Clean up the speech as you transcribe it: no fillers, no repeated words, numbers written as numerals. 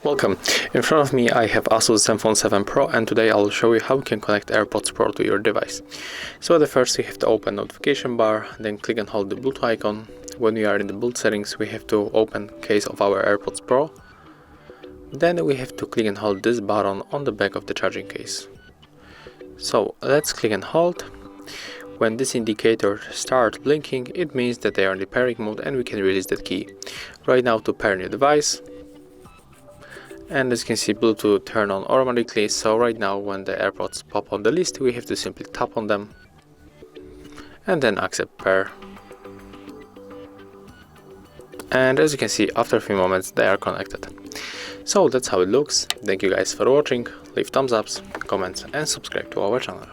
Welcome. In front of me I have ASUS Zenfone 7 Pro, and today I'll show you how you can connect AirPods Pro to your device. So at the first you have to open notification bar, then click and hold the Bluetooth icon. When we are in the Bluetooth settings we have to open case of our AirPods Pro. Then we have to click and hold this button on the back of the charging case. So let's click and hold. When this indicator starts blinking, it means that they are in the pairing mode and we can release that key. Right now to pair your device. And as you can see, Bluetooth turn on automatically. So right now when the AirPods pop on the list, we have to simply tap on them and then accept pair. And as you can see, after a few moments they are connected. So that's how it looks. Thank you guys for watching. Leave thumbs ups, comments and subscribe to our channel.